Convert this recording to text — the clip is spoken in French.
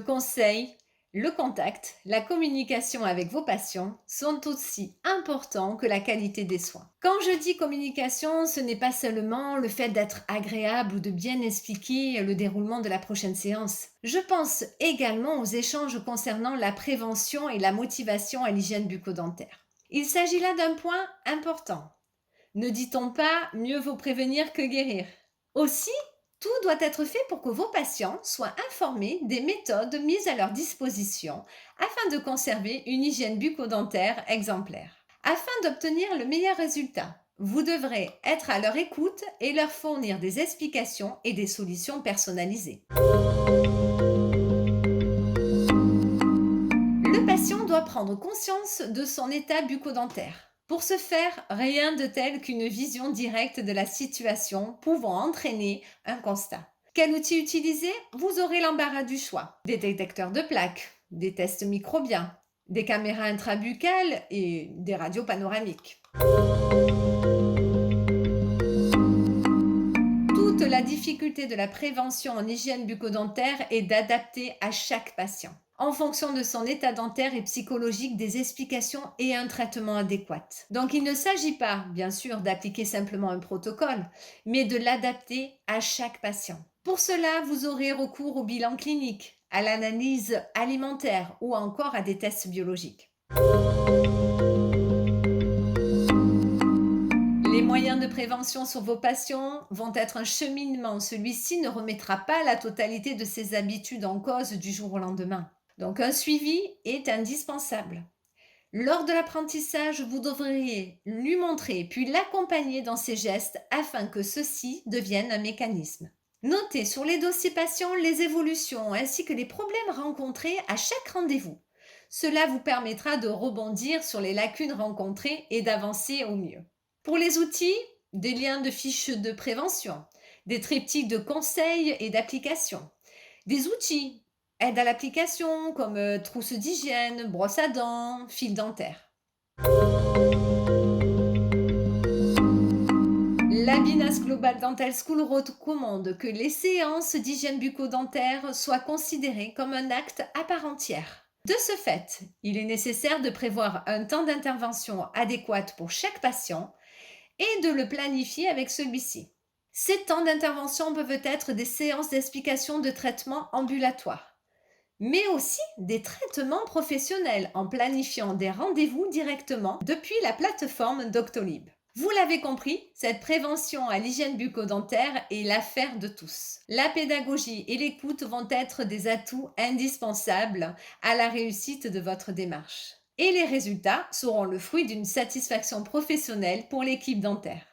conseil, le contact, la communication avec vos patients sont aussi importants que la qualité des soins. Quand je dis communication, ce n'est pas seulement le fait d'être agréable ou de bien expliquer le déroulement de la prochaine séance. Je pense également aux échanges concernant la prévention et la motivation à l'hygiène bucco-dentaire. Il s'agit là d'un point important. Ne dit-on pas mieux vaut prévenir que guérir? Aussi, tout doit être fait pour que vos patients soient informés des méthodes mises à leur disposition afin de conserver une hygiène bucco-dentaire exemplaire. Afin d'obtenir le meilleur résultat, vous devrez être à leur écoute et leur fournir des explications et des solutions personnalisées. Le patient doit prendre conscience de son état bucco-dentaire. Pour ce faire, rien de tel qu'une vision directe de la situation pouvant entraîner un constat. Quel outil utiliser? Vous aurez l'embarras du choix. Des détecteurs de plaques, des tests microbiens, des caméras intrabuccales et des radios panoramiques. Toute la difficulté de la prévention en hygiène bucco-dentaire est d'adapter à chaque patient, en fonction de son état dentaire et psychologique, des explications et un traitement adéquat. Donc il ne s'agit pas, bien sûr, d'appliquer simplement un protocole, mais de l'adapter à chaque patient. Pour cela, vous aurez recours au bilan clinique, à l'analyse alimentaire ou encore à des tests biologiques. Les moyens de prévention sur vos patients vont être un cheminement. Celui-ci ne remettra pas la totalité de ses habitudes en cause du jour au lendemain. Donc un suivi est indispensable. Lors de l'apprentissage, vous devriez lui montrer puis l'accompagner dans ses gestes afin que ceux-ci deviennent un mécanisme. Notez sur les dossiers patients les évolutions ainsi que les problèmes rencontrés à chaque rendez-vous. Cela vous permettra de rebondir sur les lacunes rencontrées et d'avancer au mieux. Pour les outils, des liens de fiches de prévention, des triptyques de conseils et d'applications, des outils, aides à l'application comme trousse d'hygiène, brosse à dents, fil dentaire. L'Abinas Global Dental School recommande que les séances d'hygiène bucco-dentaire soient considérées comme un acte à part entière. De ce fait, il est nécessaire de prévoir un temps d'intervention adéquat pour chaque patient et de le planifier avec celui-ci. Ces temps d'intervention peuvent être des séances d'explication de traitement ambulatoire, mais aussi des traitements professionnels en planifiant des rendez-vous directement depuis la plateforme Doctolib. Vous l'avez compris, cette prévention à l'hygiène bucco-dentaire est l'affaire de tous. La pédagogie et l'écoute vont être des atouts indispensables à la réussite de votre démarche. Et les résultats seront le fruit d'une satisfaction professionnelle pour l'équipe dentaire.